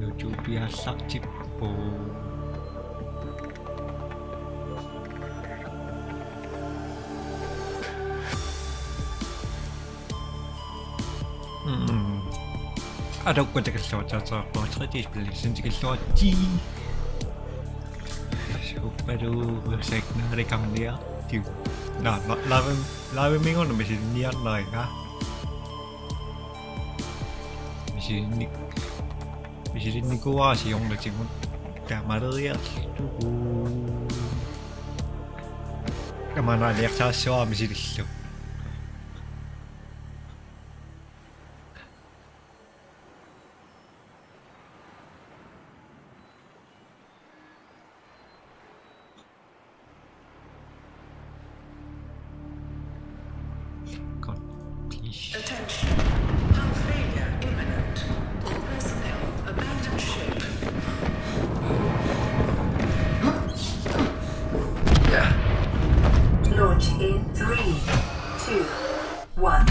Lucu biasa cipo. Ada ko taga sa po trati bilsin tiga soti. So pero sek na rekam dia. Tiu. Na lawe mingon na mesin niat lai ka. Mesin ni ko wa si yong na chimon. Kamera tu. Kamera lihat sa so mesin itu. Attention. Hull failure imminent. All personnel abandon ship. Launch in 3, 2, 1.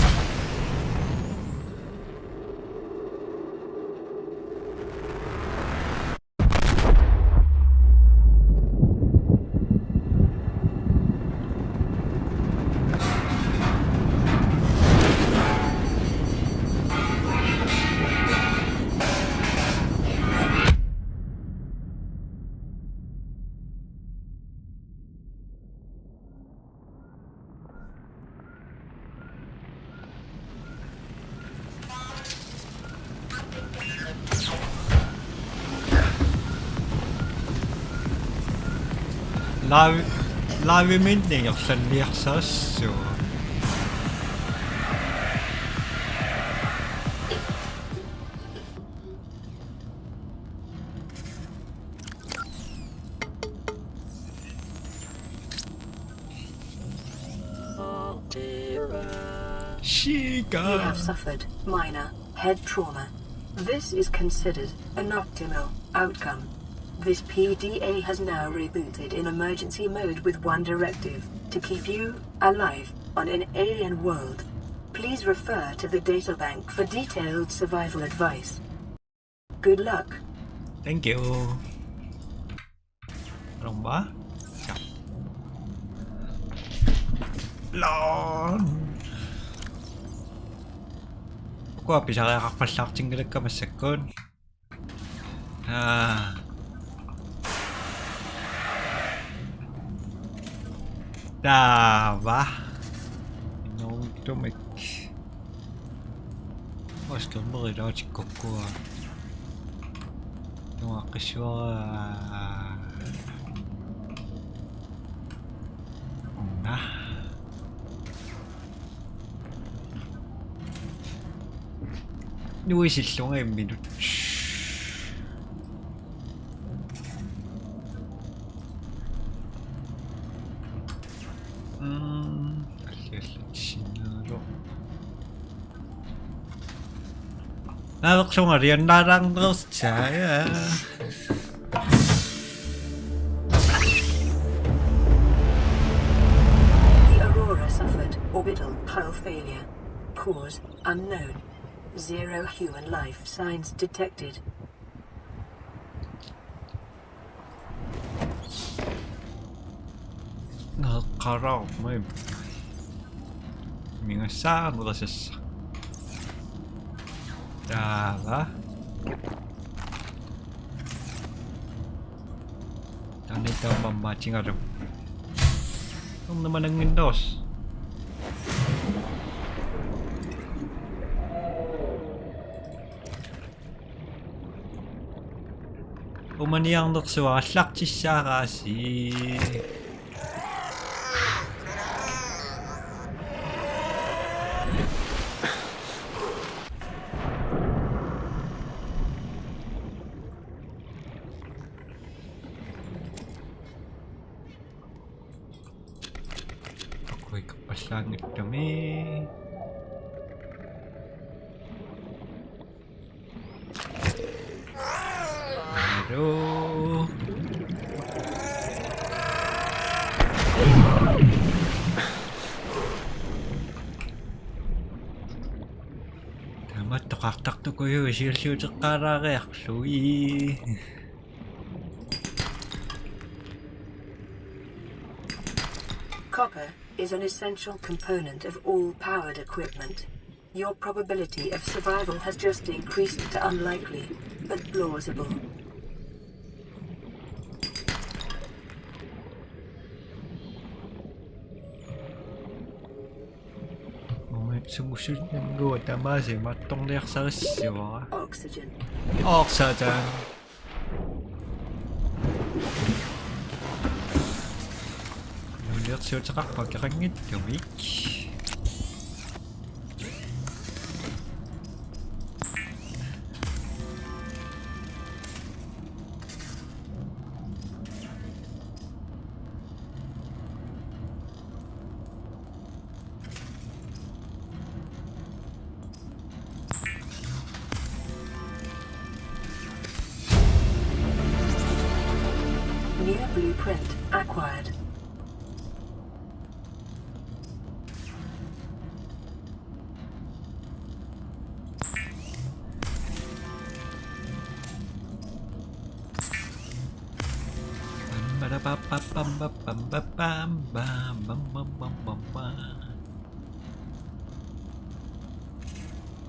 Lavemente 역시 리액션쇼. You have suffered minor head trauma. This is considered an optimal outcome. This PDA has now rebooted in emergency mode with one directive: to keep you alive on an alien world. Please refer to the databank for detailed survival advice. Good luck. Thank you. Rong ba? Lon. Aku bisa kakak cinggirik ke mesekun. Dava. Não toma aqui. Acho que eu morri de cocô. Não há cachorra. Nah. Nuôi xịt xuống em bị langsung harian larang terus jaya. The Aurora suffered orbital hull failure. Cause unknown. 0 human life signs detected. Nakakarap may mga saan mo kasi Dala. Dan ito mamancing adam. Ang naman ang Windows. Umaniyang nuksuwa slakchi siya kasi. Ako'y kapasangit kami. Aduh. Mattoqartartukuyu siilluuteqqaalaariarlui. Copper is an essential component of all powered equipment. Your probability of survival has just increased to unlikely, but plausible. Sumusunod ko tamasi matong liak sa siwa. Oxygen. Oxygen. Nuliak siya sa kakpagkakangit kamik. New blueprint acquired.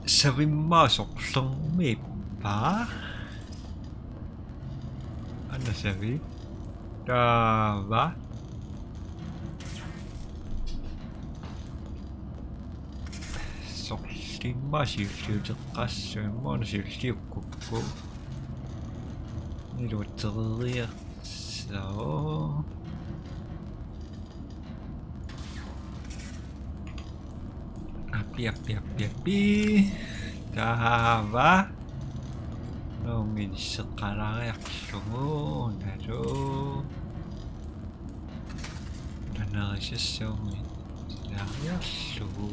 Sabi masok sang may pa? Ano sabi? Ba? Soktima silsiuteqqaassuimmuuna silsiukkukku. Niluuteriaqsao. Appi. Tava. Nongisseqqalaariarlungu nalu. Nanarissassuumi laariarlugu.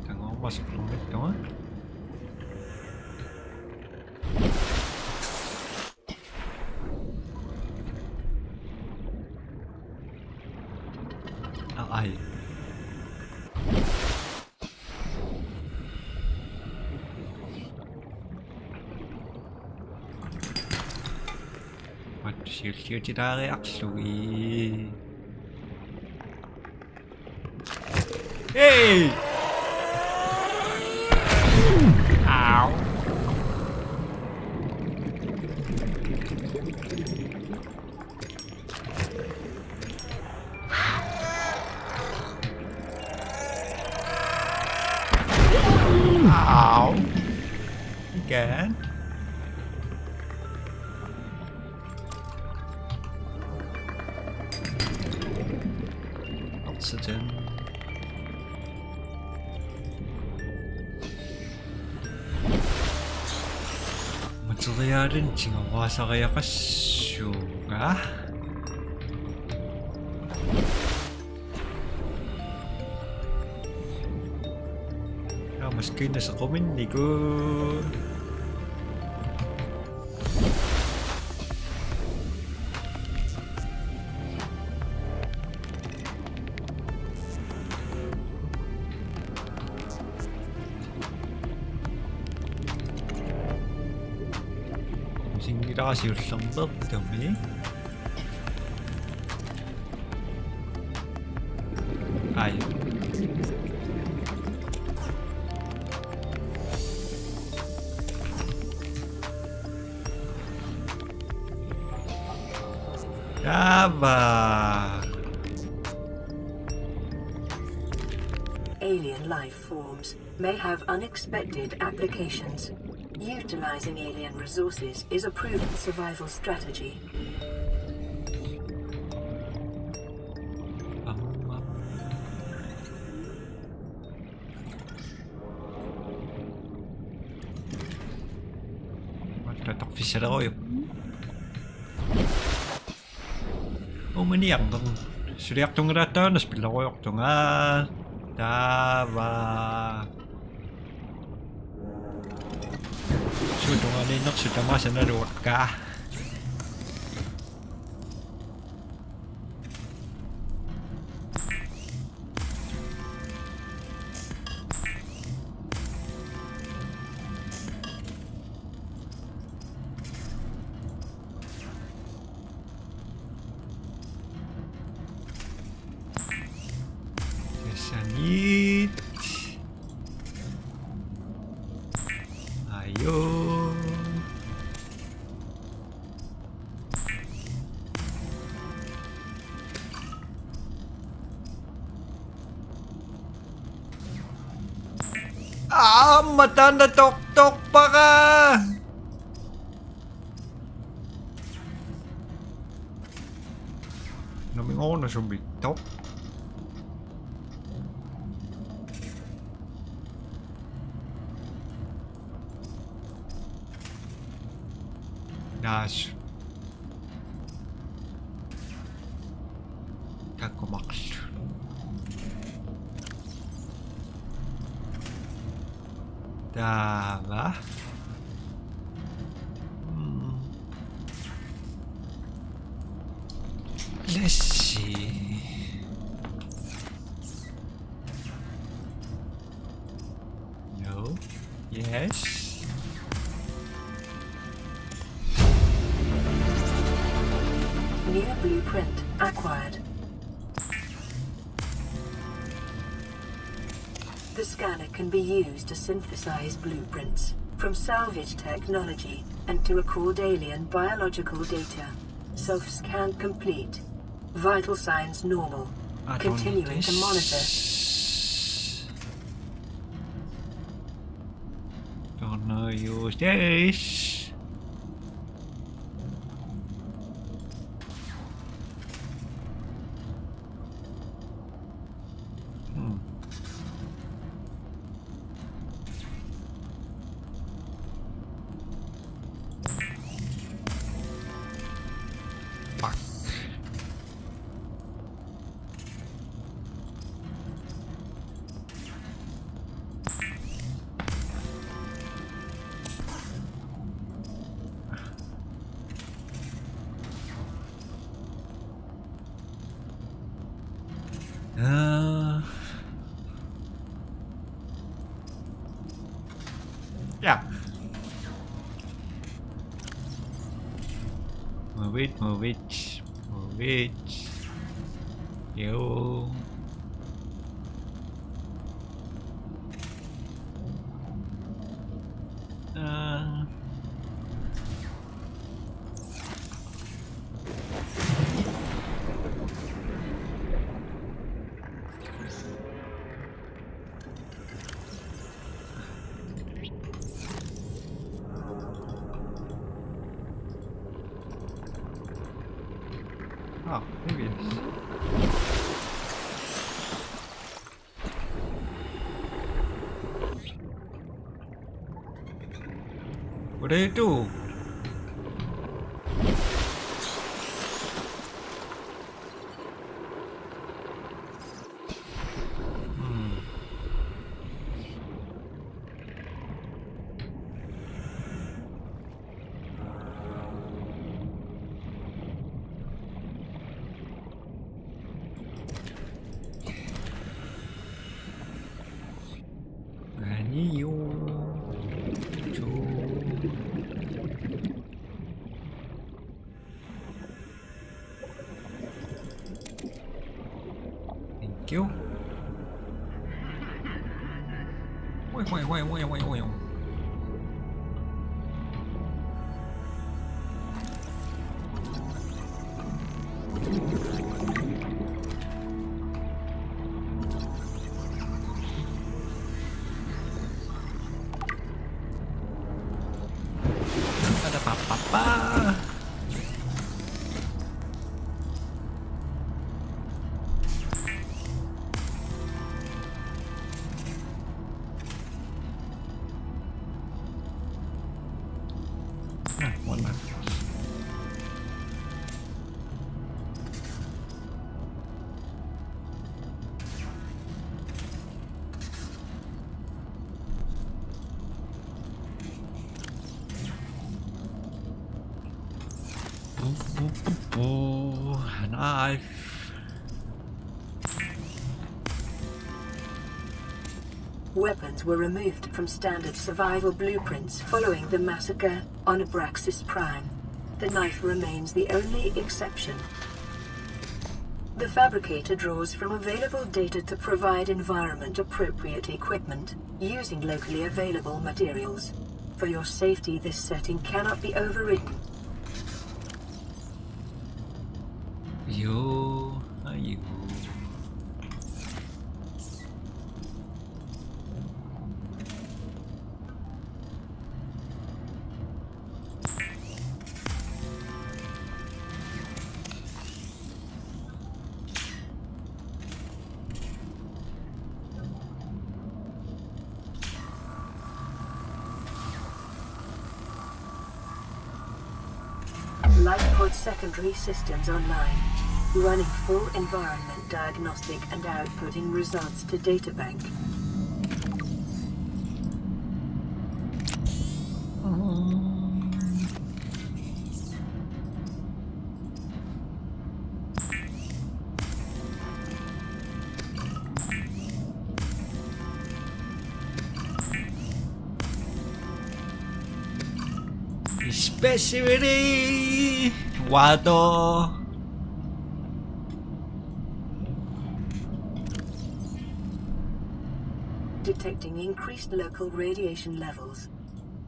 Tengok masuk rumit dong. Ay. Silsiutiraariarlui. Hey! Ow. Ow. Again. Oxygen. Materialin tingawasaqayaqassuuga. Maski nasa komindi ko. Singiraasiullerlertumi. Ai. Alien life forms may have unexpected applications. Utilizing alien resources is a proven survival strategy. Tatok fisher ako yun. Umaniyak ng suriyak tong rata, naspila ko yung tunga. Taba. Sudah ngalih nak sudah masa naruat kah? go. Mata na tok-tok pa ka! Naming ako na sumitok. Dash. Kakumaks. Tama. Let's see. No. Yes. New blueprint acquired. The scanner can be used to synthesize blueprints from salvage technology and to record alien biological data. Self-scan complete. Vital signs normal. Continuing to monitor. Gonna use this. Yeah. Move it, move it, move it. Yo. Oh, maybe it's... What do you do? Thank you. Wait. Ada apa-apa. Mana? Knife. Weapons were removed from standard survival blueprints following the massacre on Abraxas Prime. The knife remains the only exception. The fabricator draws from available data to provide environment-appropriate equipment, using locally available materials. For your safety, this setting cannot be overridden. Ayo, ayo. LifePod secondary systems online. Running full environment diagnostic and outputting results to databank. Especially waduh. Detecting increased local radiation levels.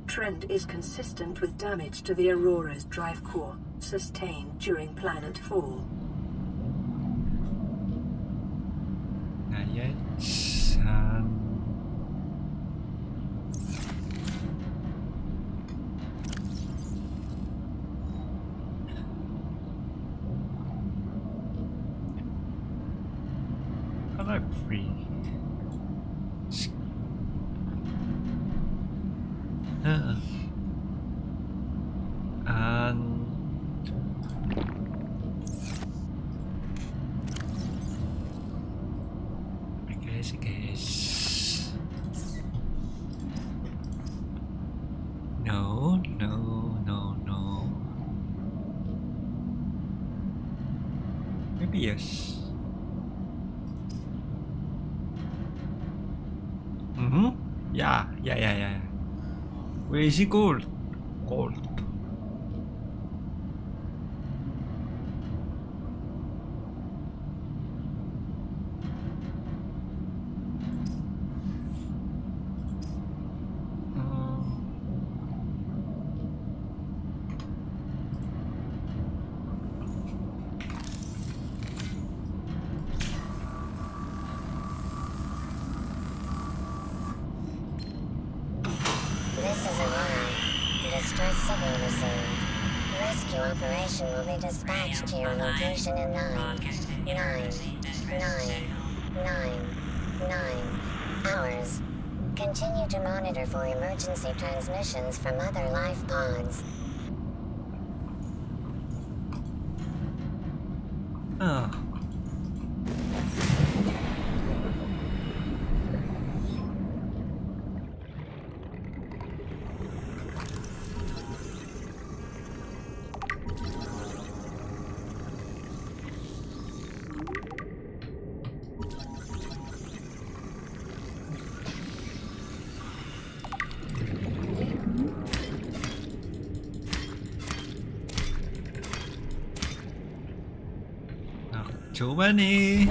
Trend is consistent with damage to the Aurora's drive core, sustained during planet fall. Nayasan. Color free. And I guess. No. Maybe yes. Yeah. Where is he gold? Gold. This is Aurora. Distress signal received. Rescue operation will be dispatched to your location in 9 hours. Continue to monitor for emergency transmissions from other life pods. Coba nih.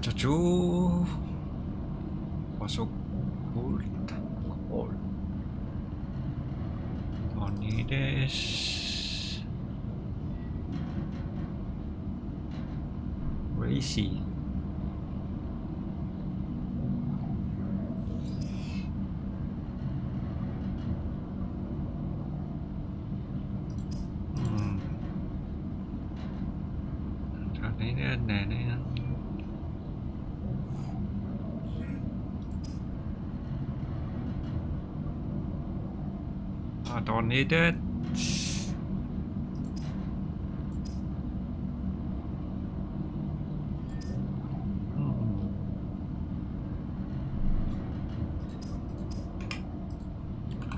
Cucu masuk gold. Oni des. Where is he? Này. I don't need it.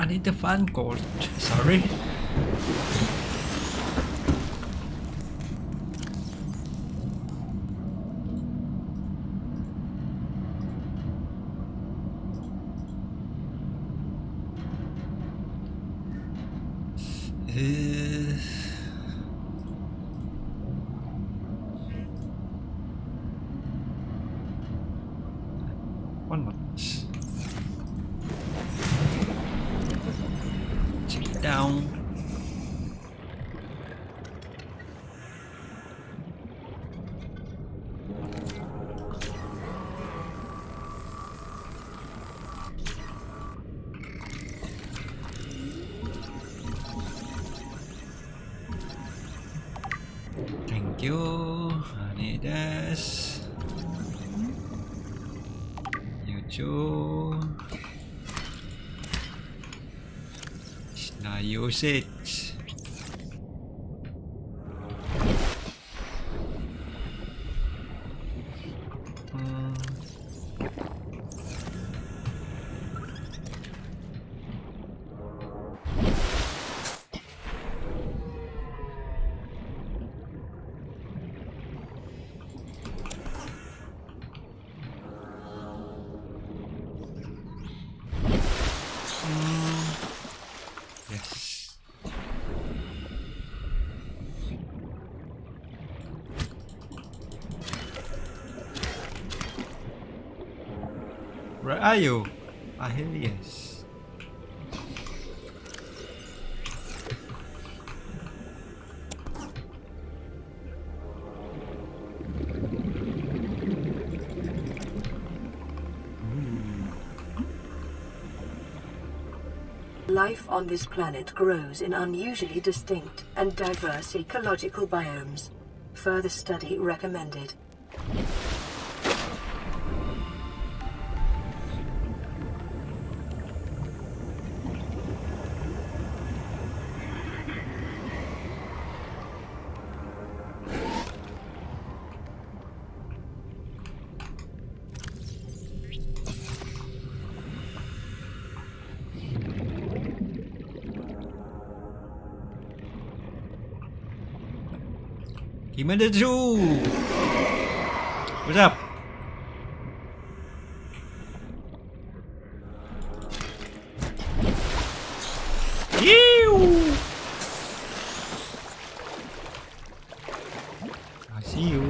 I need the fan cord. Sorry. One more. Sit down. Thank you. I need this. You too. Should I use it? Yes. Where are you? Ah, here he is. Life on this planet grows in unusually distinct and diverse ecological biomes. Further study recommended. Gimana tuh? What's up? Ew! I see you.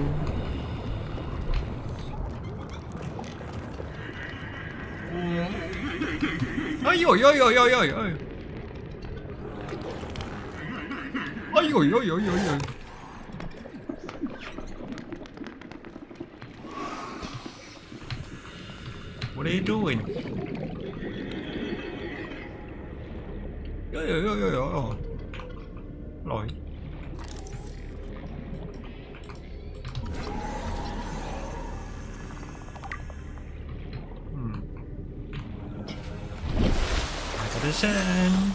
Ay, ay, ay, ay, ay, ay. Ay, ay, ay, ay, ay, ay. What are you doing? Yo, yo, yo, yo, yo. Lỗi. I got a sand.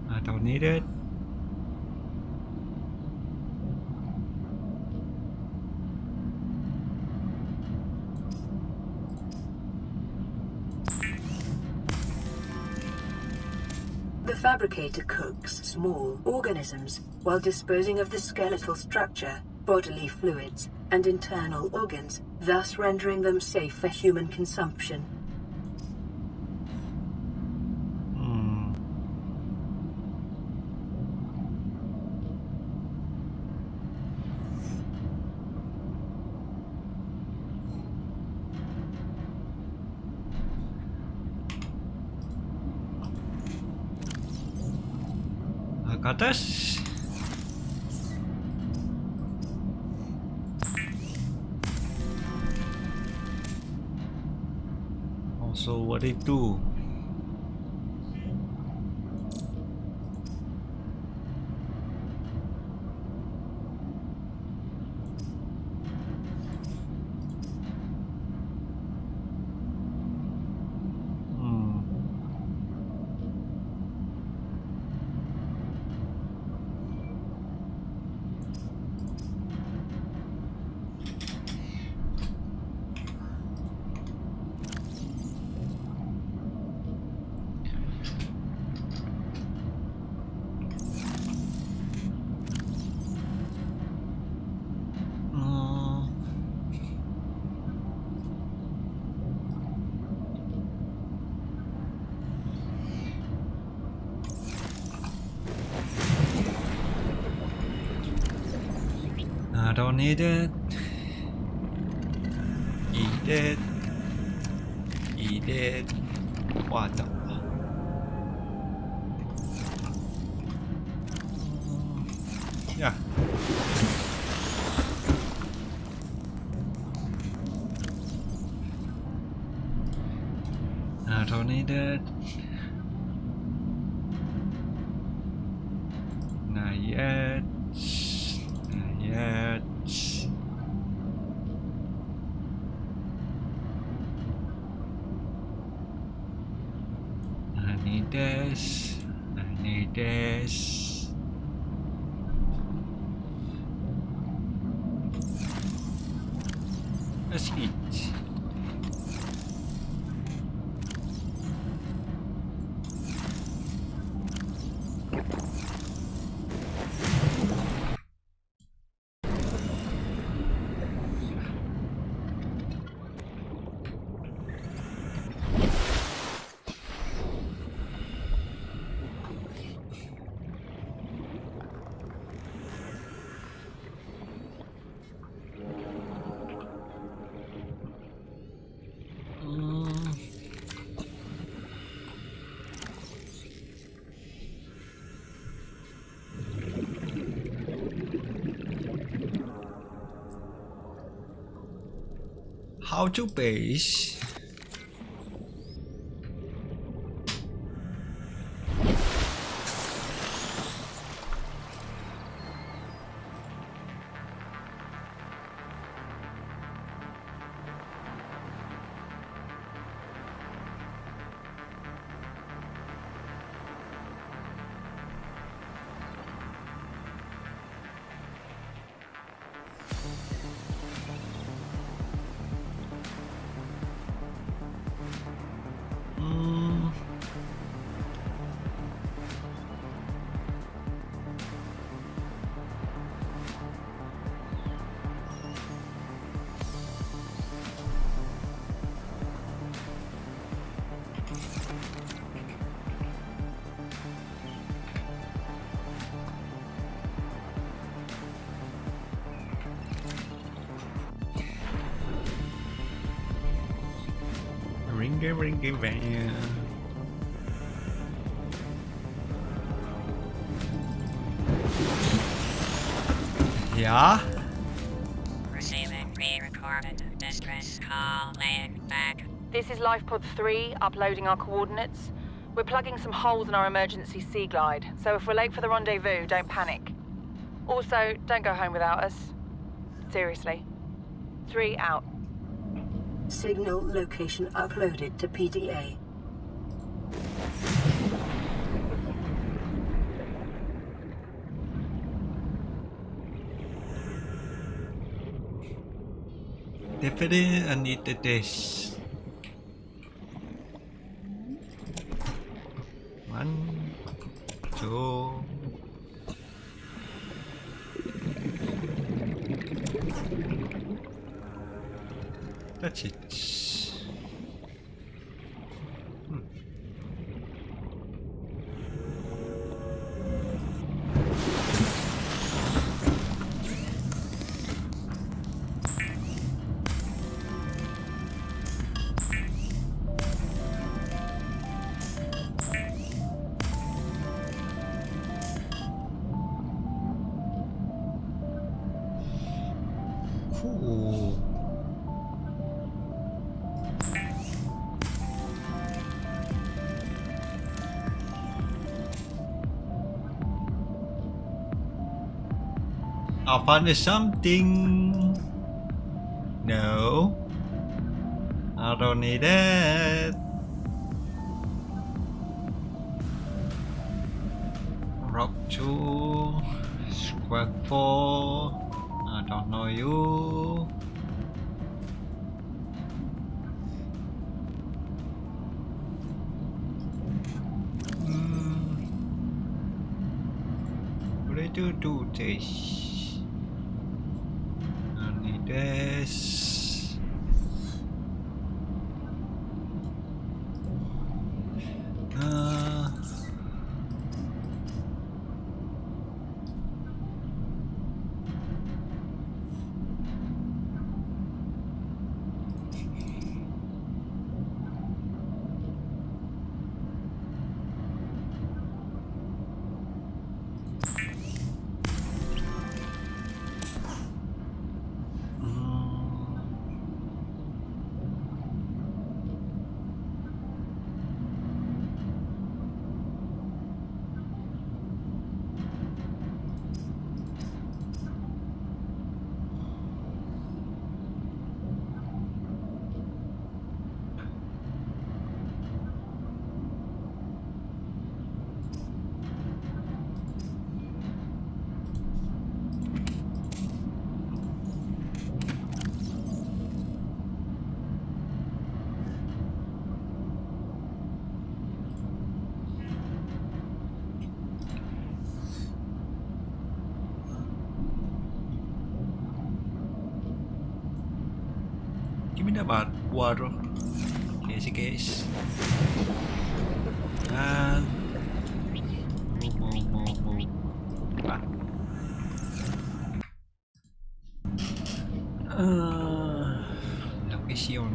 I don't need it. The fabricator cooks small organisms while disposing of the skeletal structure, bodily fluids, and internal organs, thus rendering them safe for human consumption. Ke atas. Also, what it do? don't need it. Eat it. Eat it. What the? Yeah. I don't need it. Not yet. Not yet. I need this. I need this. Let's eat. How to base? Ringy van. Yeah? Receiving pre-recorded distress call, laying back. This is LifePod 3, uploading our coordinates. We're plugging some holes in our emergency sea glide, so if we're late for the rendezvous, don't panic. Also, don't go home without us. Seriously. 3 out. Signal location uploaded to PDA. Definitely I need this. 1, 2. That's it. Cool. I'll find something. No, I don't need it. Rock 2, Squad 4. I don't know you. Ready to do this. I need this. dapat waduh. Oke sih guys. Dan mau ah. Location.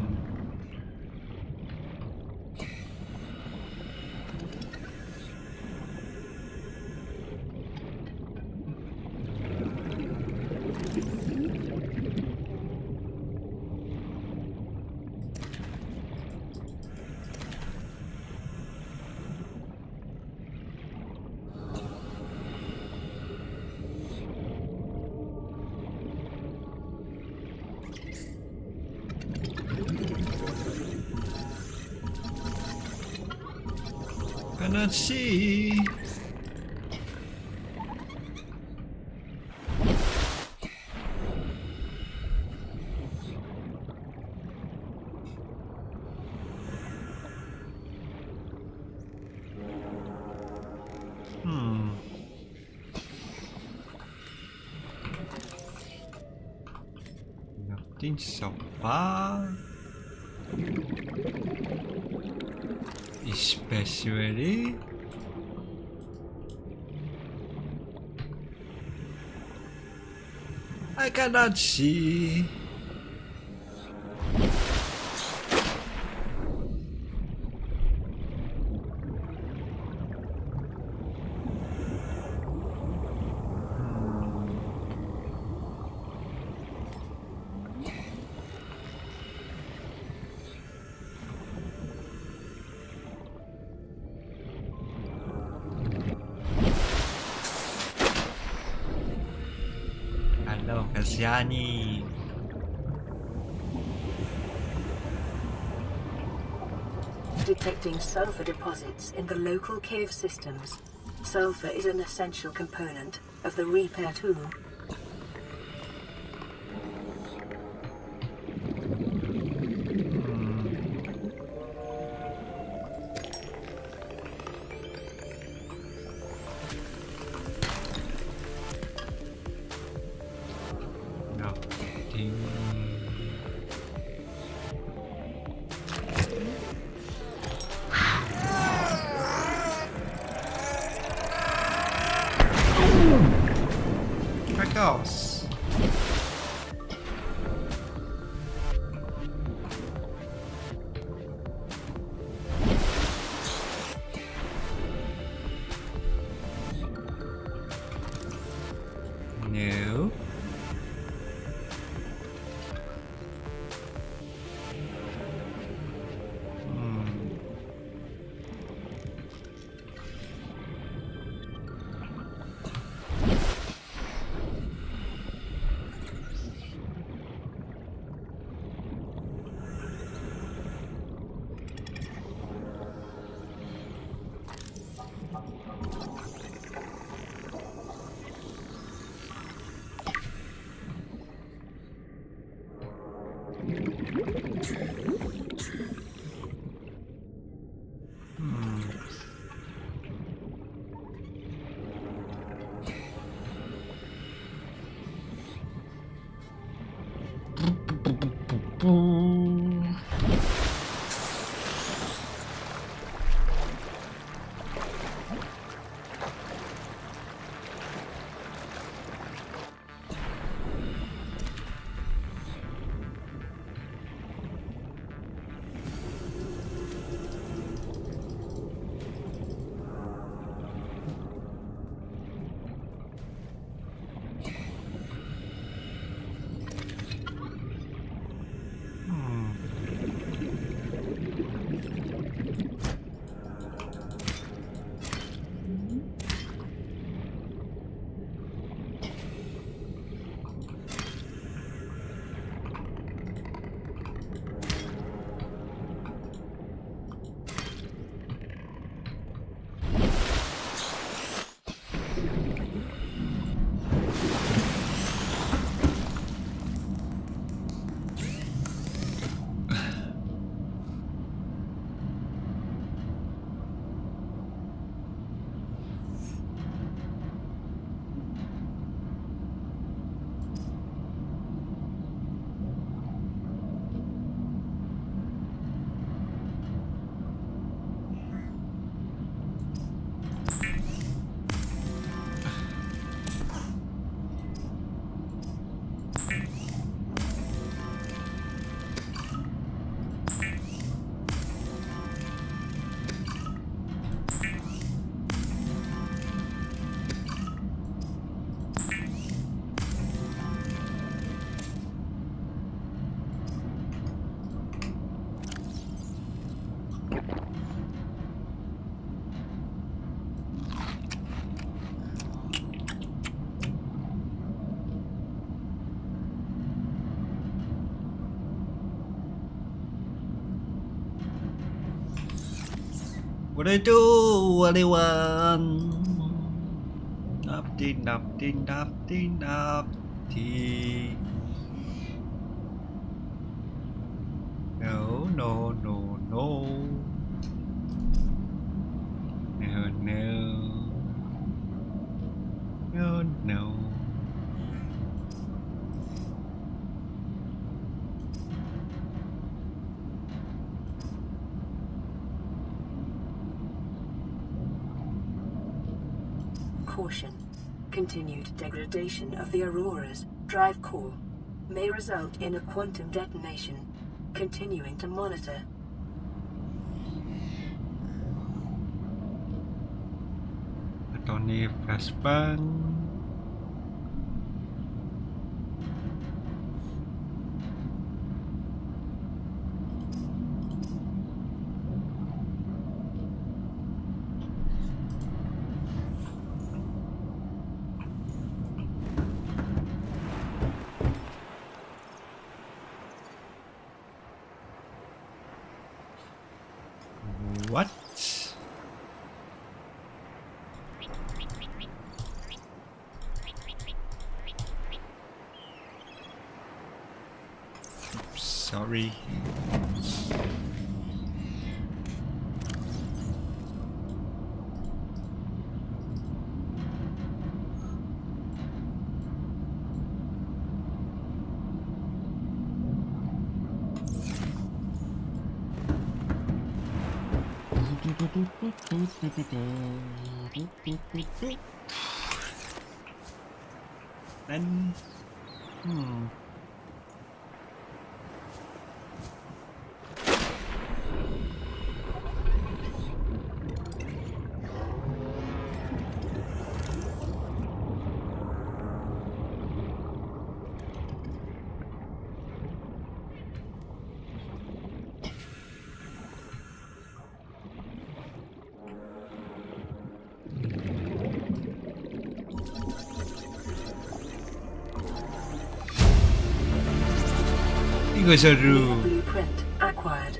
Cannot see. Nothing so far. Especially I cannot see. Halo, Kasiani. Detecting sulfur deposits in the local cave systems. Sulfur is an essential component of the repair tool. Nothing. Crackles. No. What do I do, anyone? Napty. No. No. Caution. Continued degradation of the Aurora's drive core may result in a quantum detonation. Continuing to monitor. Tony flashbang. What? Sorry. Then, 이거 seru. Blueprint acquired.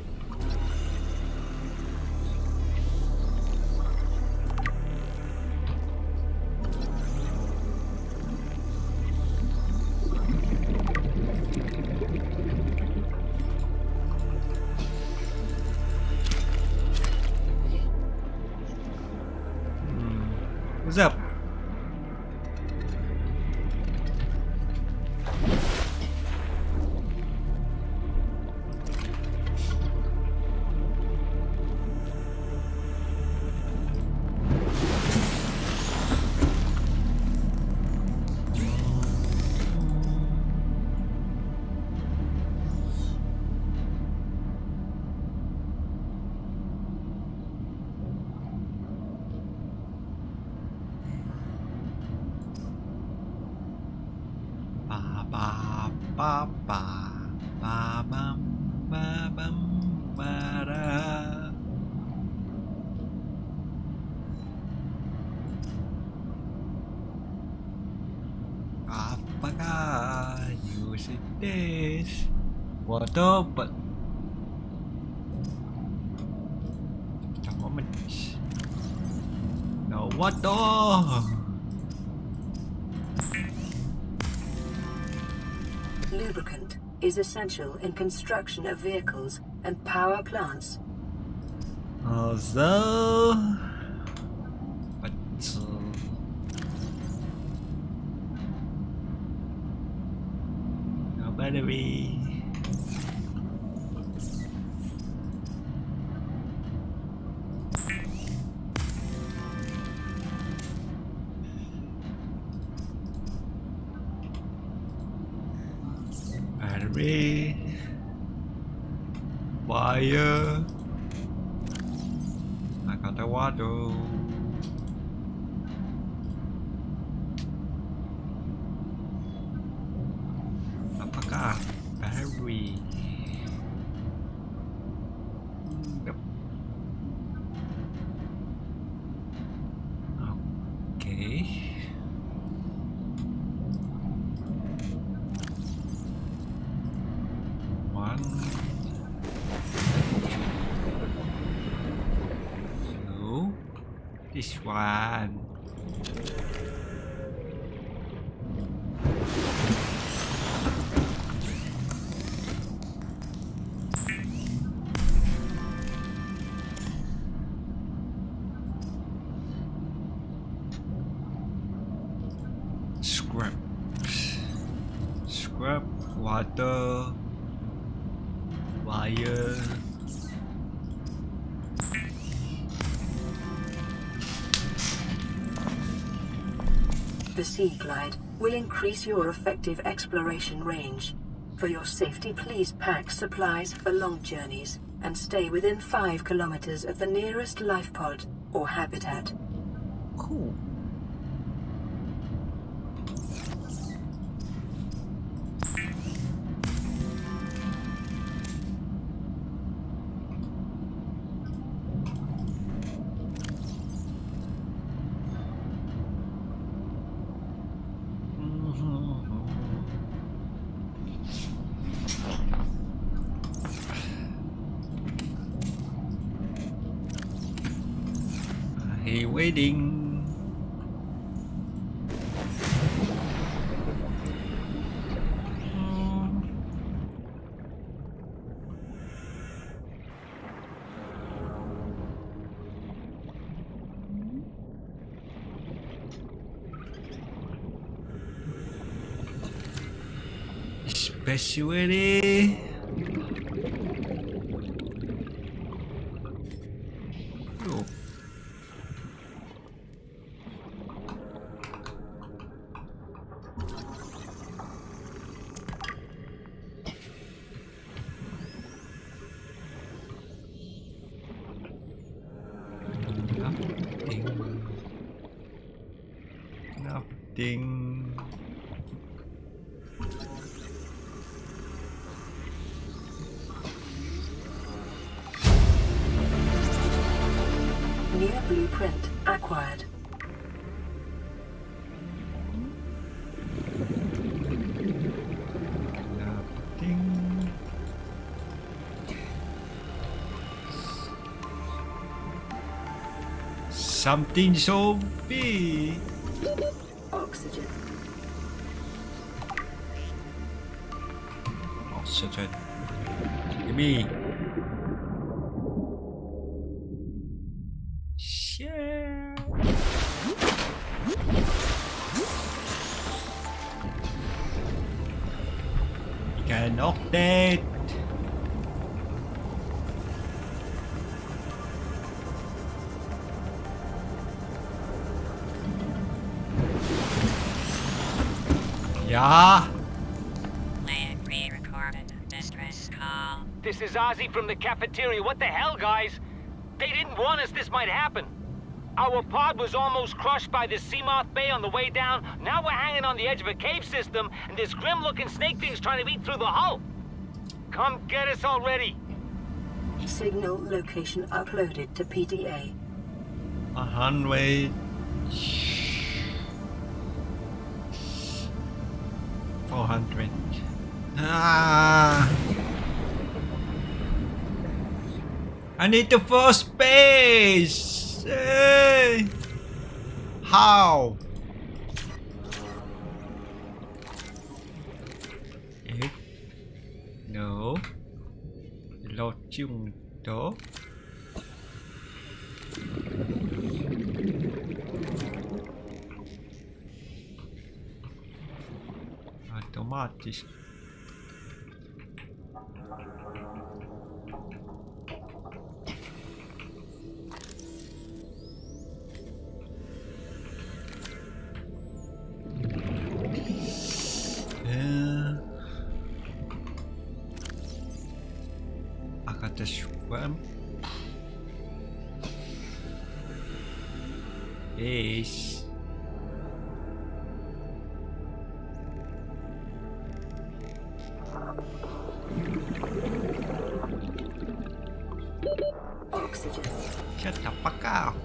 What's up? Apakah you see this? What but a moment. No, what the? Lubricant is essential in construction of vehicles and power plants. Also, but no battery. Battery. Wire. I got the water. Apakah battery? Yep. Okay. One, two, This one. Scrap, water, wire. The Sea Glide will increase your effective exploration range. For your safety, please pack supplies for long journeys and stay within 5 kilometers of the nearest life pod or habitat. Cool. He waiting. Especially. Oh. Nothing. New blueprint acquired. Nothing. Something so big. Oxygen. Oxygen. Give me. Shit. Cannot dead. Yeah. Land re-recorded distress call. This is Ozzy from the cafeteria. What the hell, guys? They didn't warn us this might happen. Our pod was almost crushed by this Seamoth Bay on the way down. Now we're hanging on the edge of a cave system, and this grim-looking snake thing's trying to eat through the hull. Come get us already. Signal location uploaded to PDA. 100. 400. Ah. I need the first space. Hey. How? No. Lột chung đó. Automatisch. I got the swim. Yes. Oxygen. Shut the fuck up.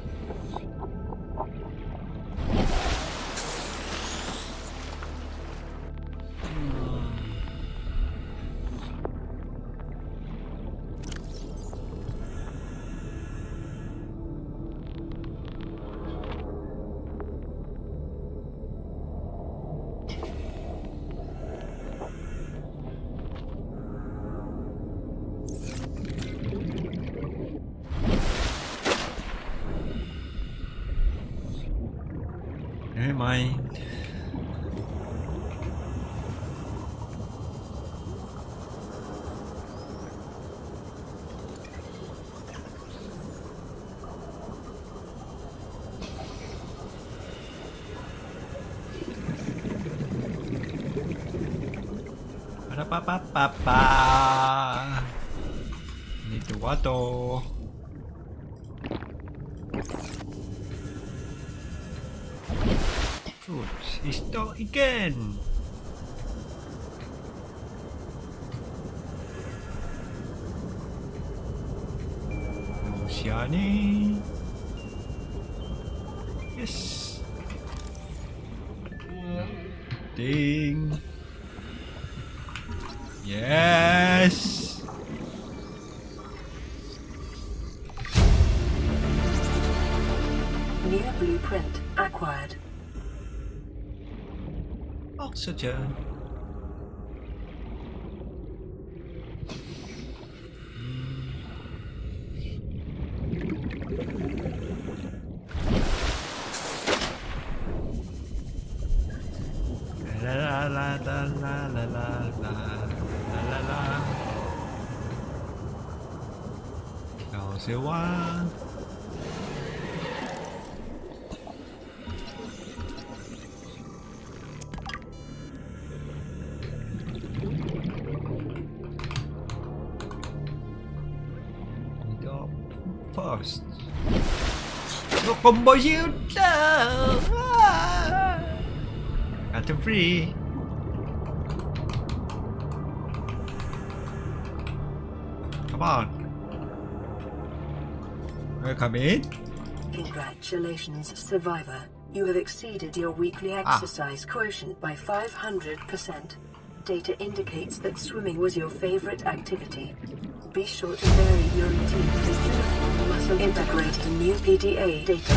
Never mind. Apa? Need the water. Good. Start again. Shiny. Yes. Ding. Yes. New blueprint acquired. Oxygen. La la la la la la la la la. 搞笑啊！First. Look, combo shield! Got them free. Come on. Come in. Congratulations, survivor. You have exceeded your weekly exercise quotient by 500%. Data indicates that swimming was your favorite activity. Be sure to vary your routine for uniform muscle. Integrating new PDA data.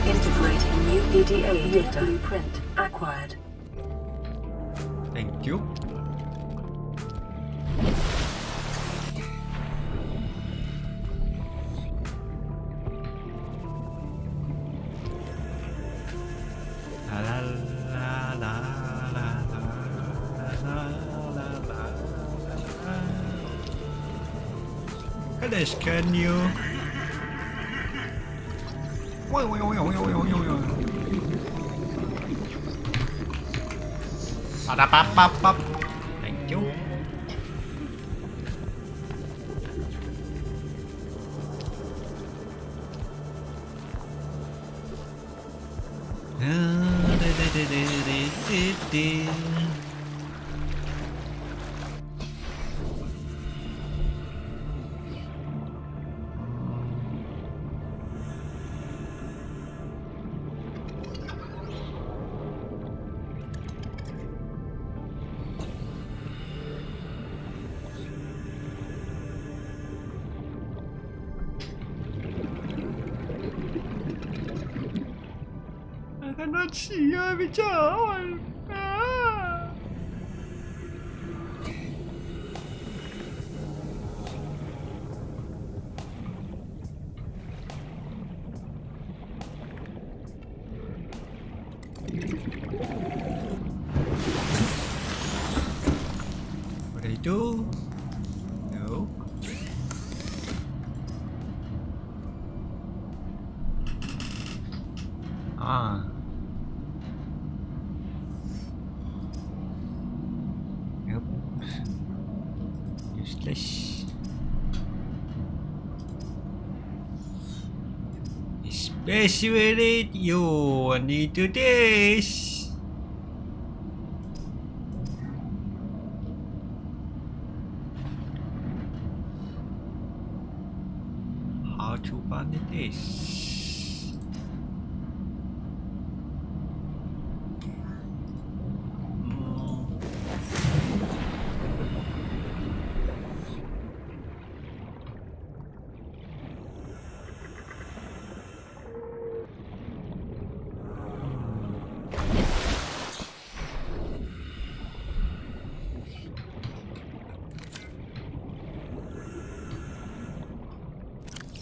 Integrating new PDA data. Blueprint acquired. Thank you. La la la la la la la la. Kades, can you? Woi. Ada pap. Thank you. I cannot see every child. What do I do? No. Yep. Useless. Especially you need to this. How to find this?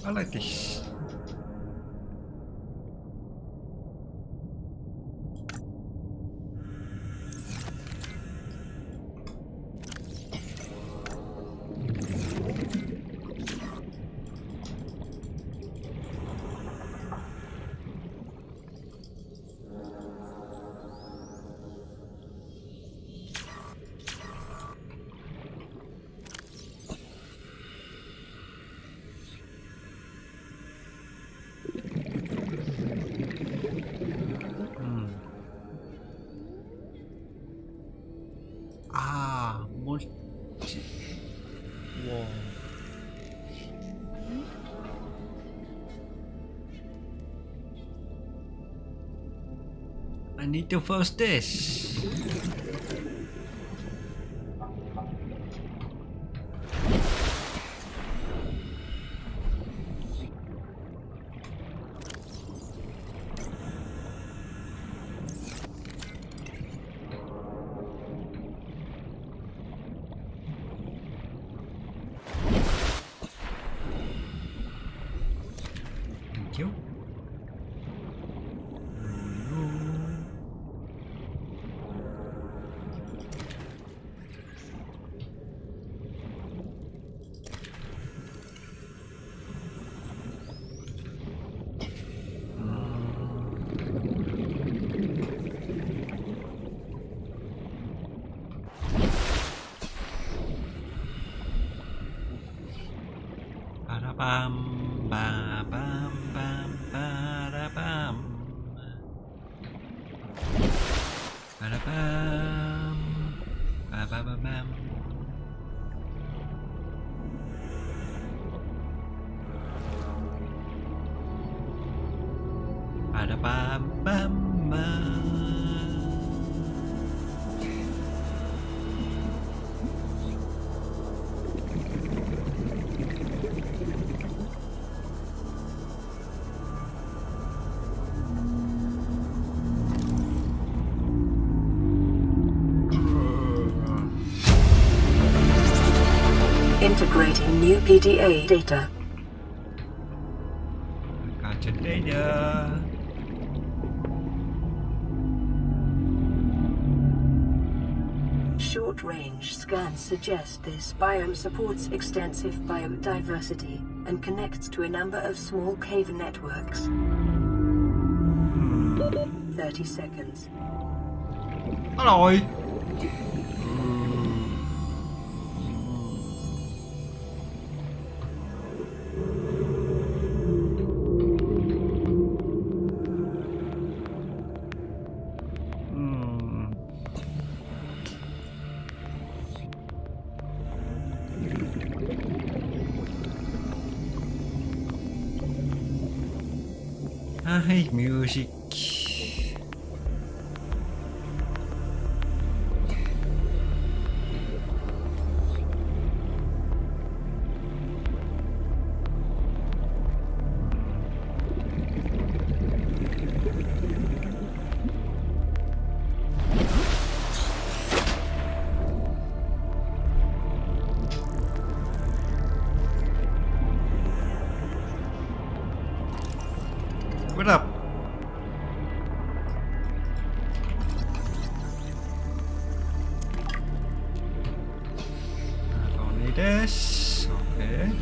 I like this. I need to first this. Thank you. Ba-da-bam, ba-bam, bam, ba-da-bam. Ba-da-bam, ba-ba-ba-bam. Ba-da-bam, bam, bam. Integrating new PDA data. Gotcha data. Short-range scans suggest this biome supports extensive biodiversity and connects to a number of small cave networks. 30 seconds. Alright. Ay, music. What up? Don't need this. Okay.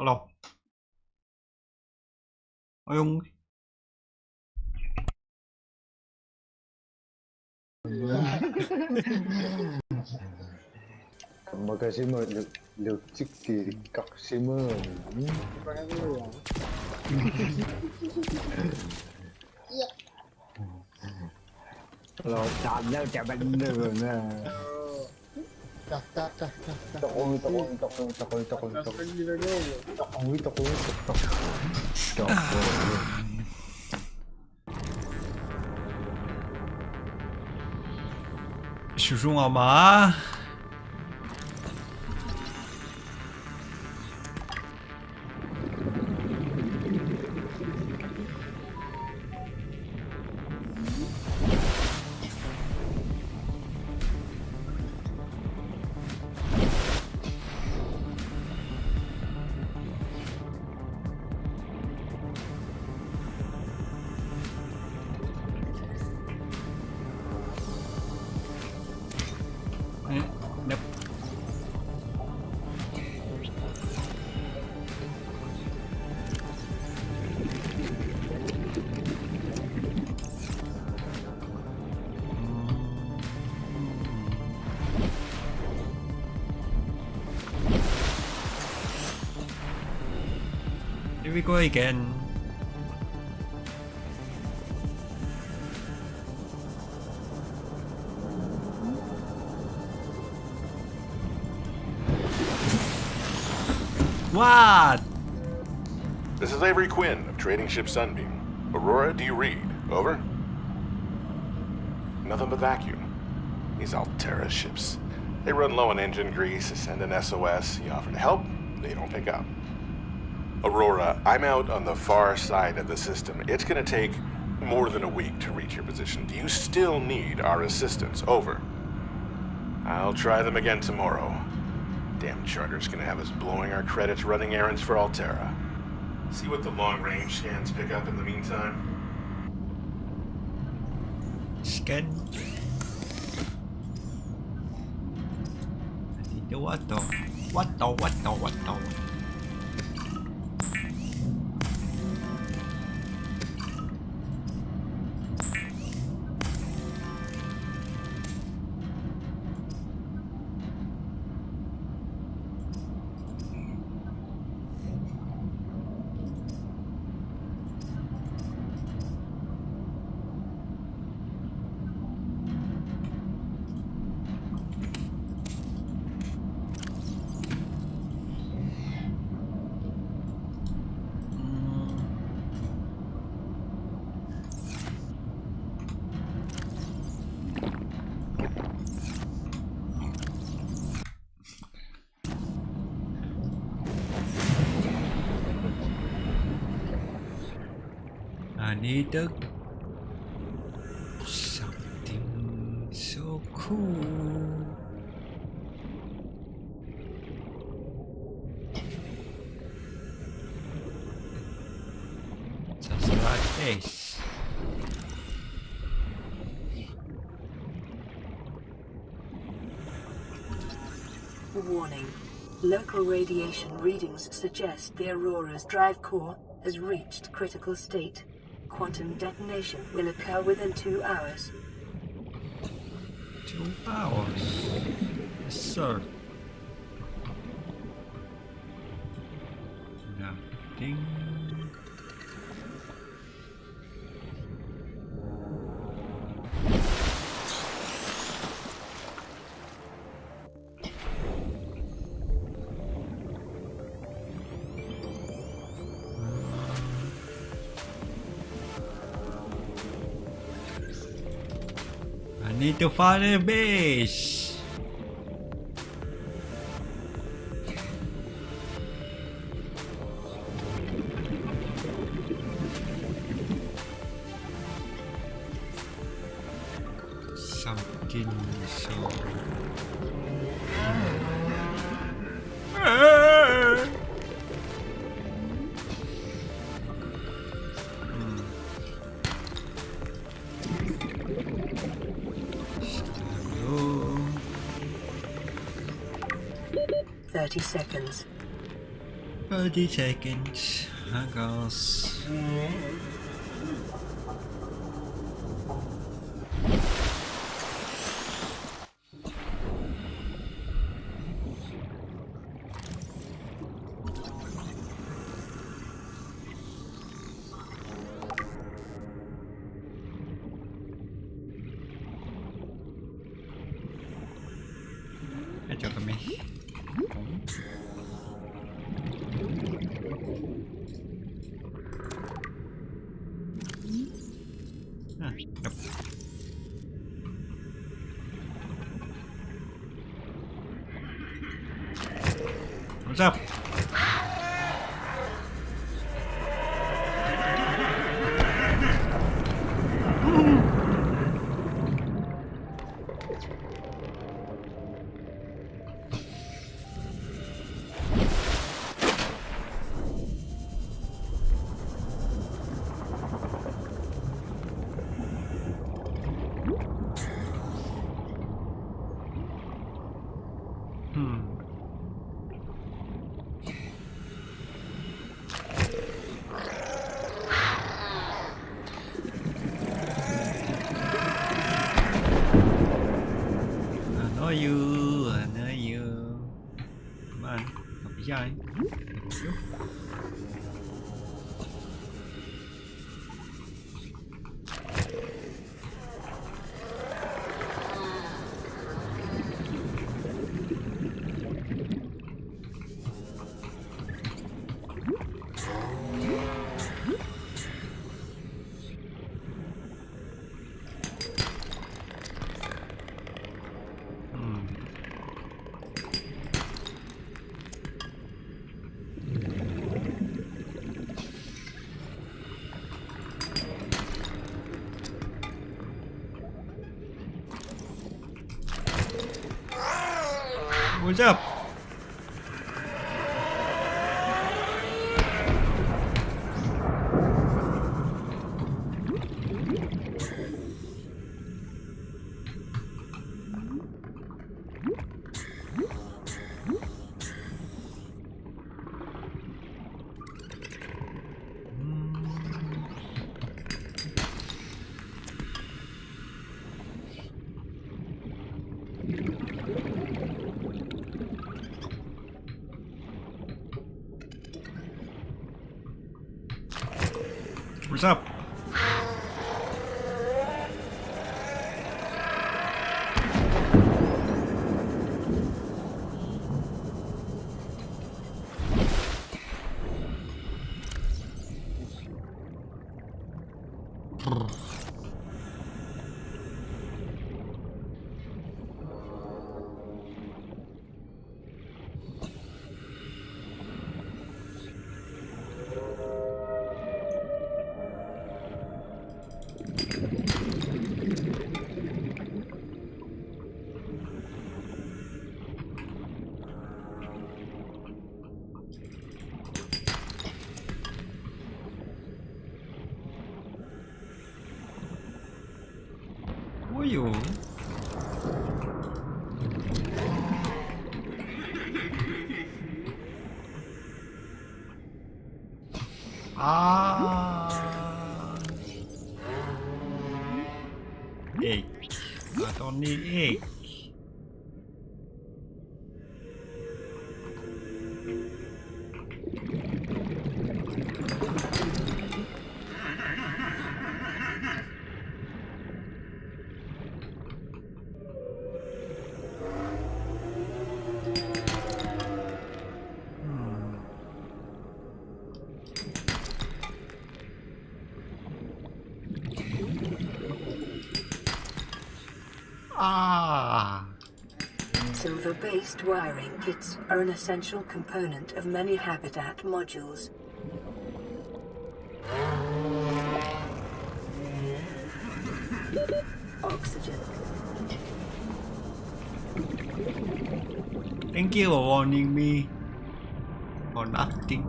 Halo. Oyong. Makasih mah cik di kak sima. Kalau tanya macam mana na?叔叔好吗？ 哎 Here we go again. What? This is Avery Quinn of Trading Ship Sunbeam. Aurora, do you read? Over? Nothing but vacuum. These Alterra ships. They run low on engine grease, send an SOS, you offer to help, they don't pick up. Aurora, I'm out on the far side of the system. It's gonna take more than a week to reach your position. Do you still need our assistance? Over. I'll try them again tomorrow. Damn charter's gonna have us blowing our credits running errands for Alterra. See what the long-range scans pick up in the meantime. Scan. What the? What the? What the? What the? I need something so cool. Just like this. Warning. Local radiation readings suggest the Aurora's drive core has reached critical state. Quantum detonation will occur within 2 hours. 2 hours. Yes, sir. Nothing. I need to find a base. Something so. Hello. 30 seconds. 30 seconds. I guess. Cho kami. Nope. What's up? I know you. Come on, don't be shy. What's up? What's up? Ủa dụเอกตอนนี้เอก Silver-based wiring kits are an essential component of many habitat modules. Oxygen. Thank you for warning me for nothing.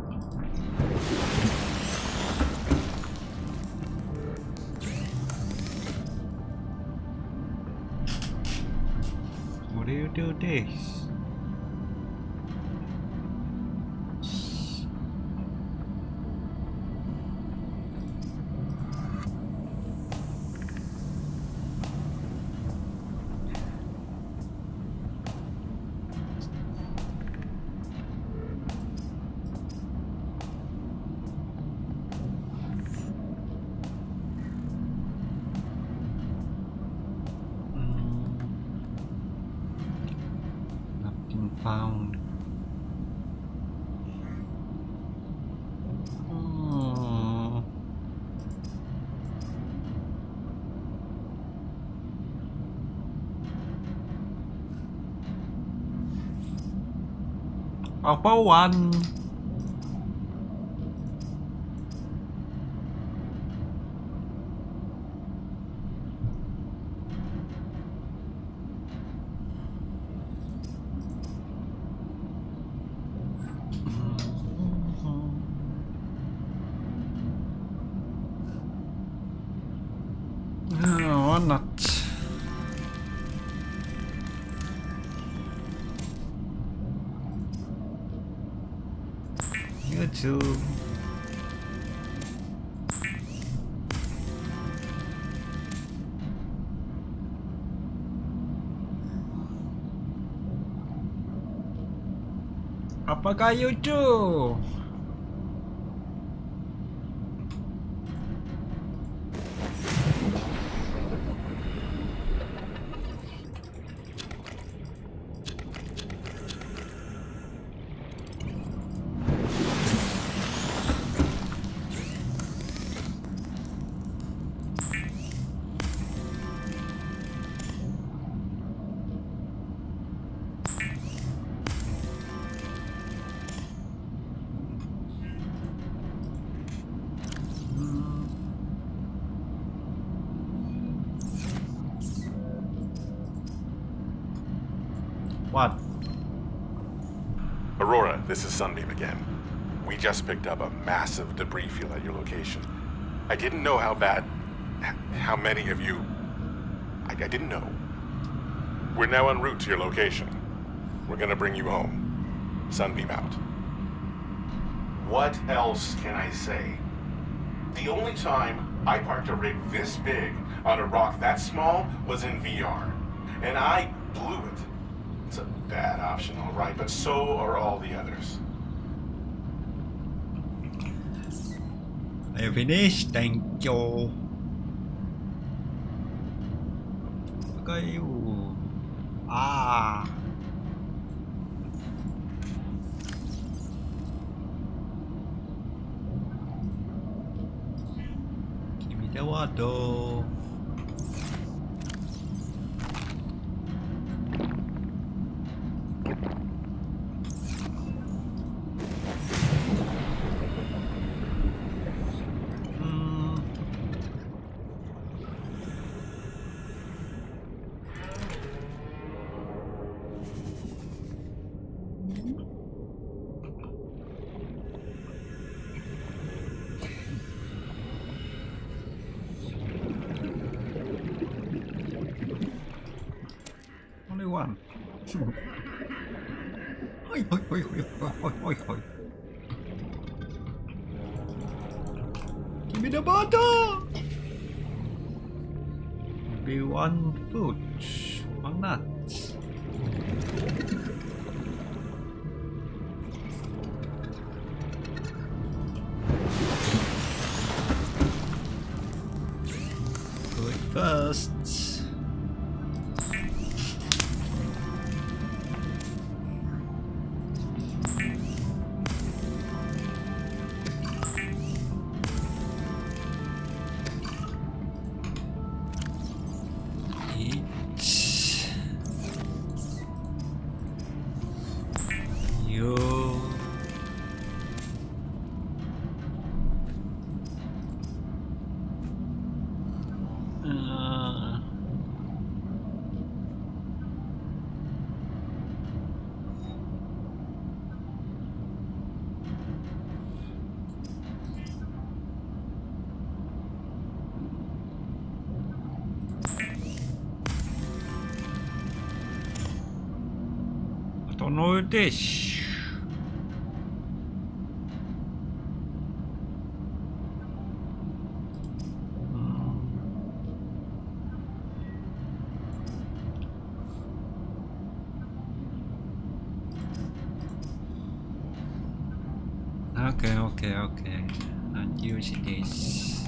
What do you do this? Nothing found. Alpha 1. Why not? You too. Apakah you too? Aurora, this is Sunbeam again. We just picked up a massive debris field at your location. I didn't know how bad... how many of you... I didn't know. We're now en route to your location. We're gonna bring you home. Sunbeam out. What else can I say? The only time I parked a rig this big on a rock that small was in VR. And I blew it. It's a bad option, all right, but so are all the others. I finished, thank you. Kayo. Ah. Kimi the water. Only one. Hoi, hoi, hoi, hoi, hoi, hoi, hoi. Give me the bottle! Maybe one food, one nuts. Do it first. I don't know this. Okay. I'm using this.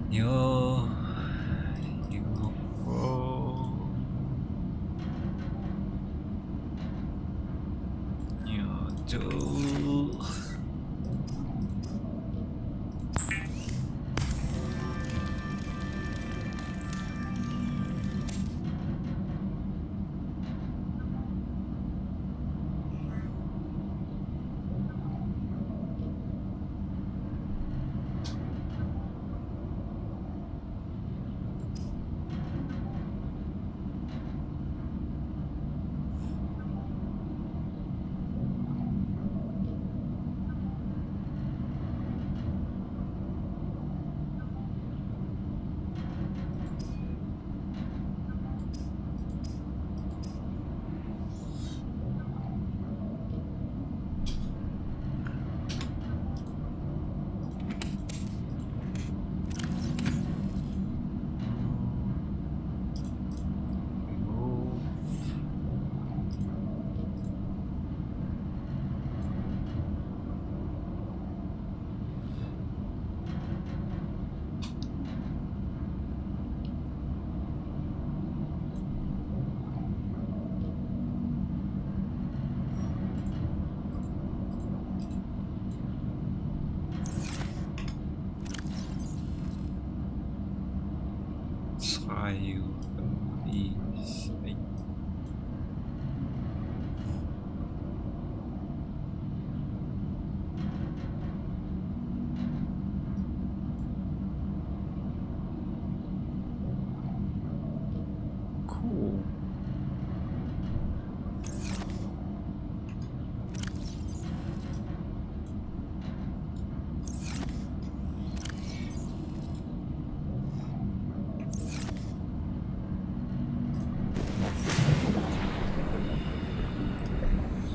Yo.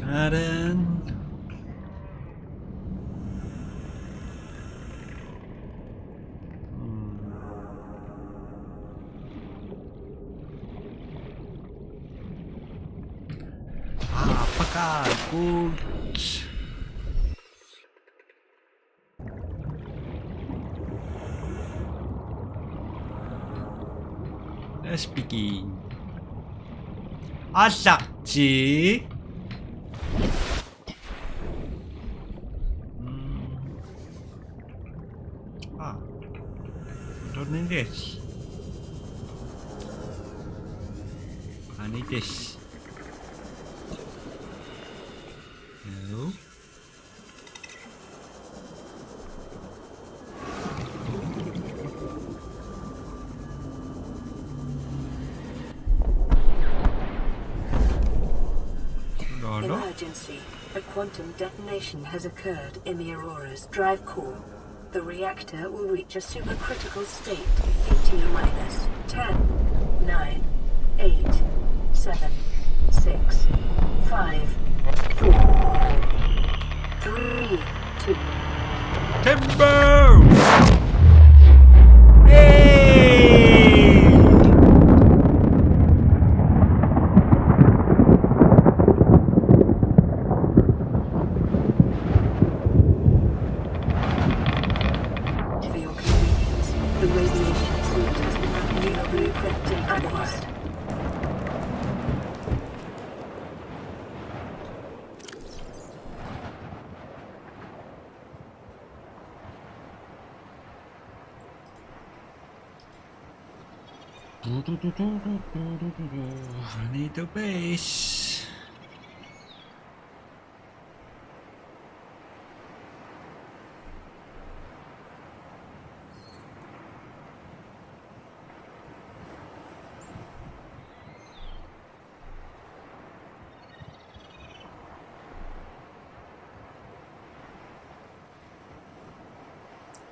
Dan apakah aku speaking 아삭지 don't need this. I need this. No. Emergency. A quantum detonation has occurred in the Aurora's drive core. The reactor will reach a supercritical state in T-minus 10, 9, 8, 7, 6, 5, 4, 3, 2. Timber! Hey! For your convenience, the radiation suit has been new blueprint analyzed. I need the base.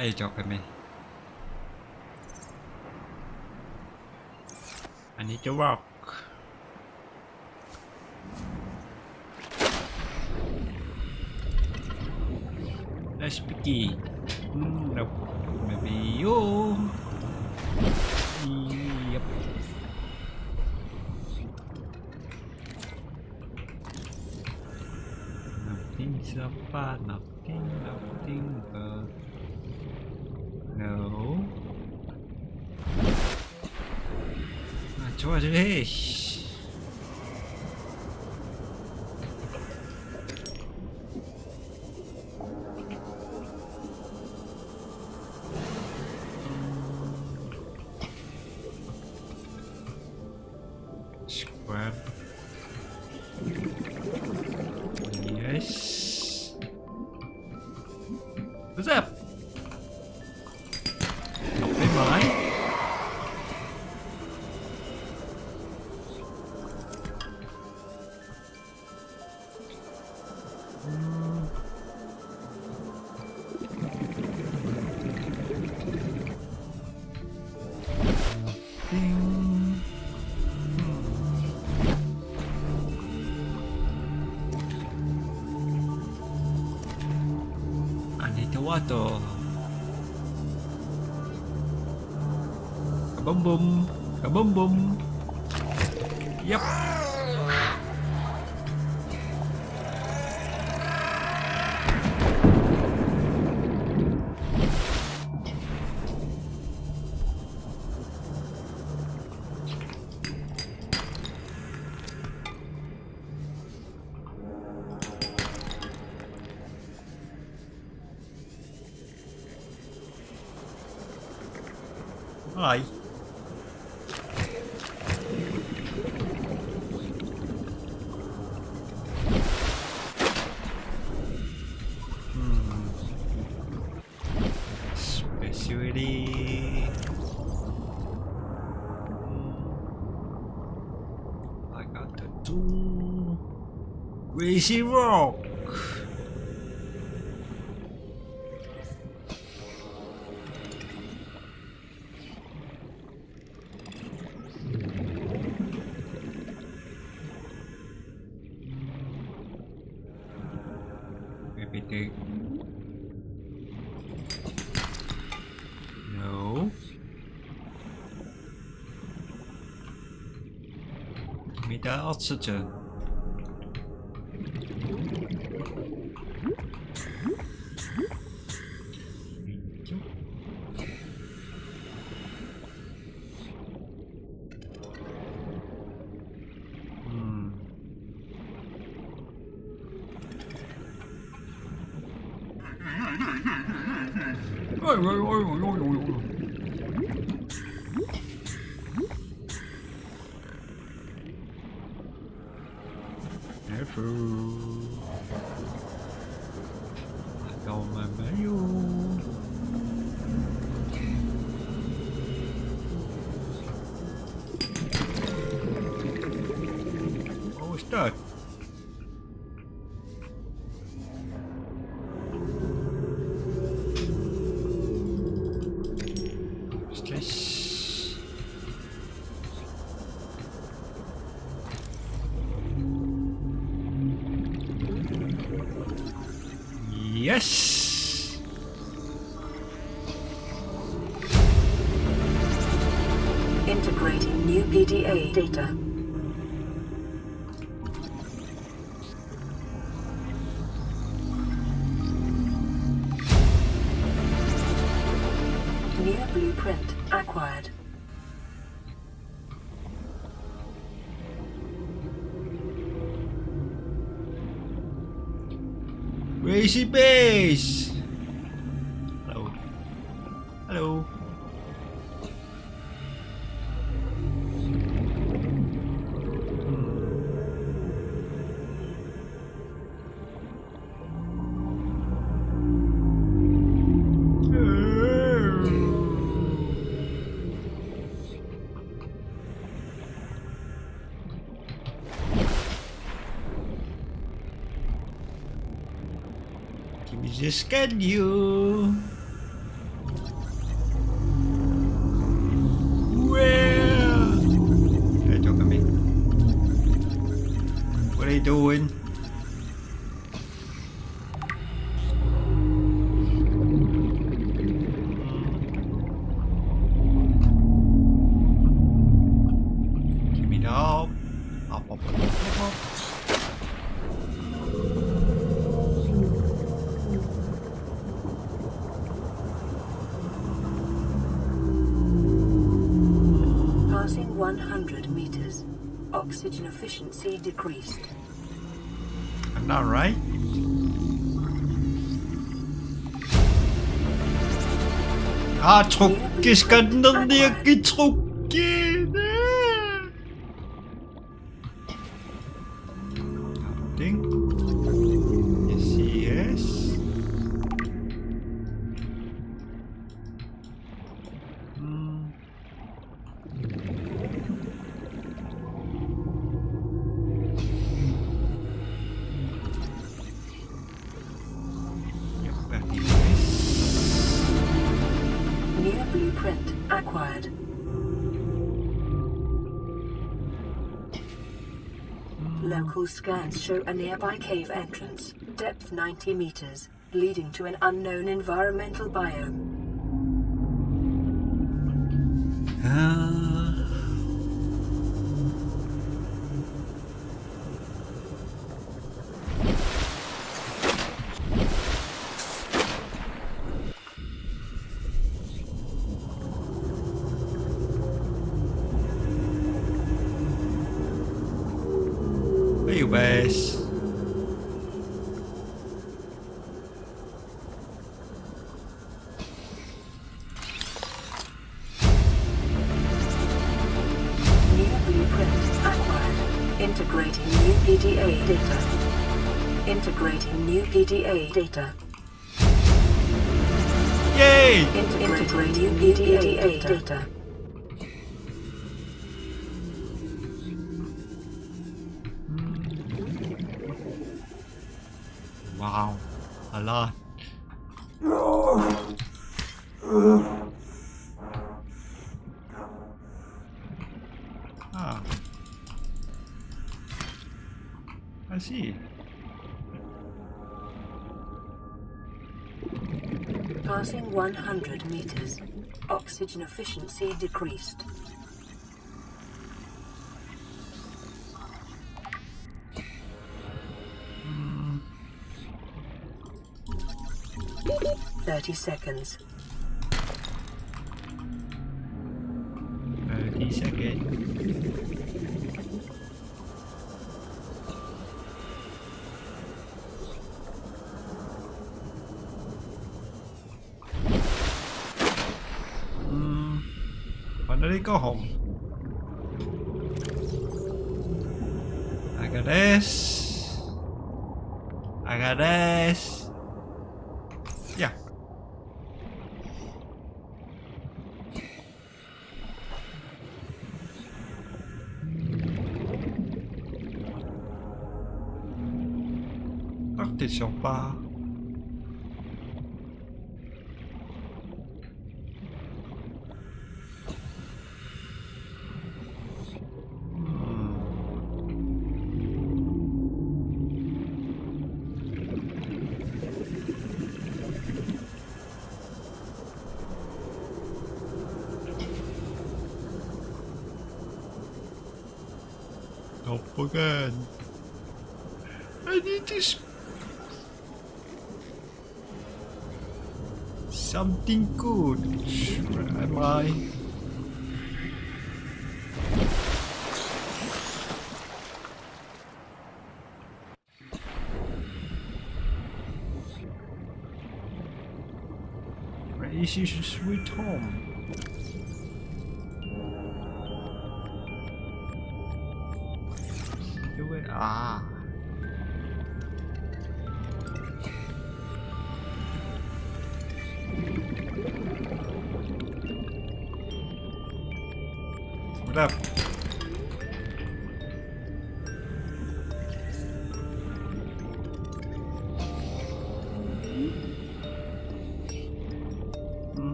Ayo chọn cái này. I need to walk. Let's begin. Nope. Maybe you. Yep. Nothing's apart, nothing but. No. 좋아 해. Square. Yes. What's up? Open mine. Water. Kaboom boom. Kaboom boom. Yep. Hi. Specialty. I got the two. Crazy rock. everything. No. Give me the oxygen. Đâu mà mấy vô. Oh, it's dead. Yes! Integrating new PDA data. New blueprint acquired. Crazy base! Hello. Hello. Give me the schedule. Where? Hey, don't come in. What are you doing? Give me the up. Up. Passing 100 meters. Oxygen efficiency decreased. I'm not right. 아, 족기 skandinavia 족기. Nothing. Yes. New blueprint acquired. Local scans show a nearby cave entrance, depth 90 meters, leading to an unknown environmental biome. Hey, Wes. New blueprint acquired. Integrating new PDA data. Integrating new PDA data. Yay! Integrating new PDA data. Wow, a lot. Ah, I see. Passing 100 meters. Oxygen efficiency decreased. Hmm. 30 seconds. 30 seconds. When did he go home? I got this. I got this. Yeah. Tắt thì sống ba. Don't forget. I need this. Something good. Where am I? Where is your sweet home? Do it. Ah. What up?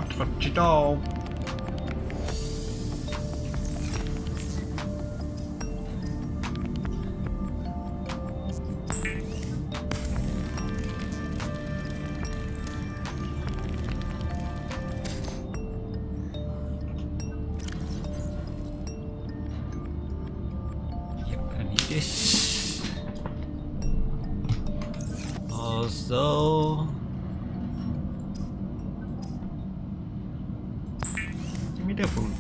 Touch it all. Yep, I need this. Also, give me the food.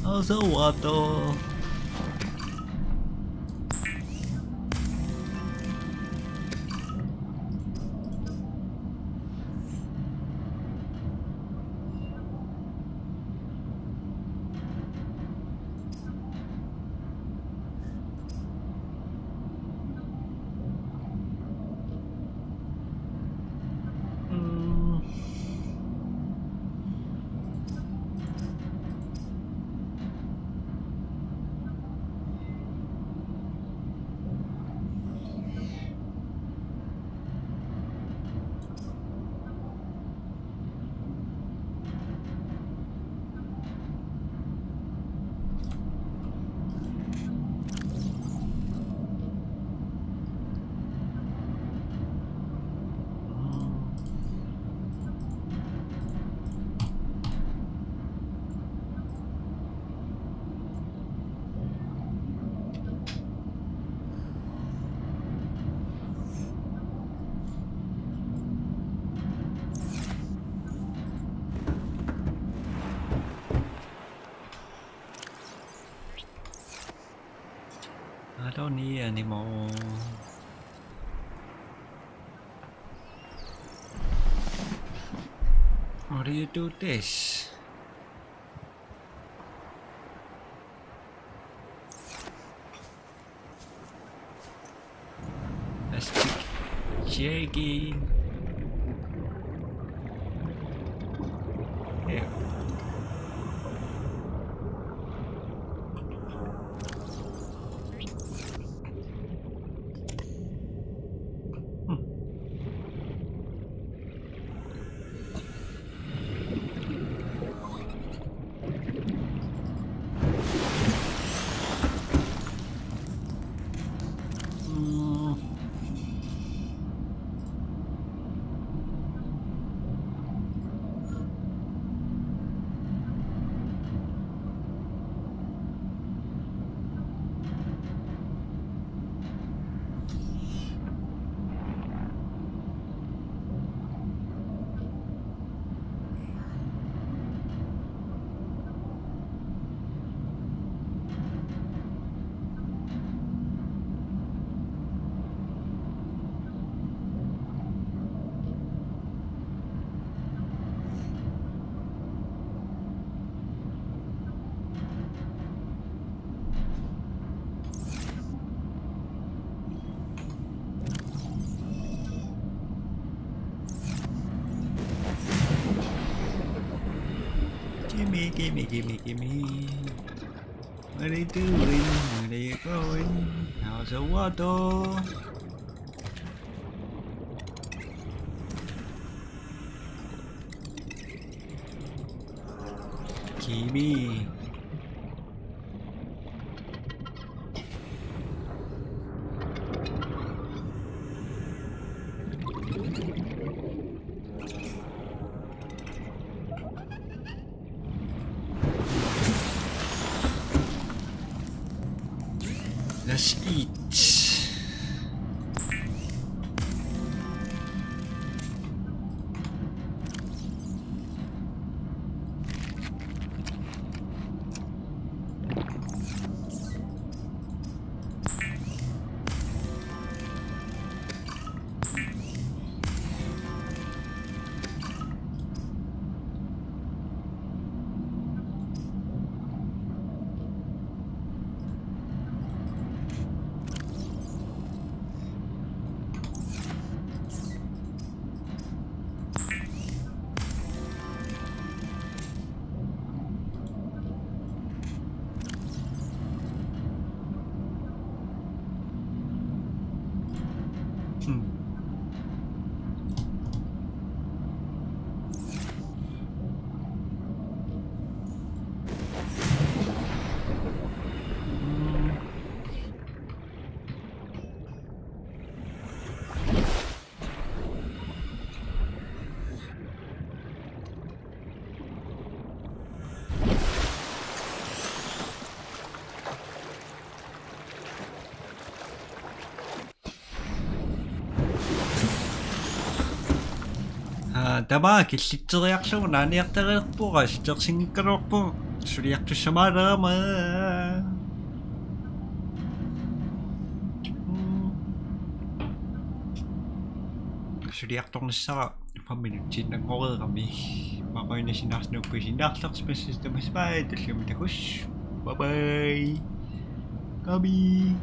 Also water. I don't need anymore. How do you do this? Let's check in. Yeah. Gimme. What are they doing? Where are they going? How's the water? Gimme. Let's eat. Tämä kissitseriaksuun ääniaktareerpuqa sitersinkaluarpu suliartussamaaleraama. Suliartornissara 5 minuuttiin nangoreerami maqoinasinarnuuppi sinnaarlersimassistamaspaa tallumi takus. Bye bye. Kami.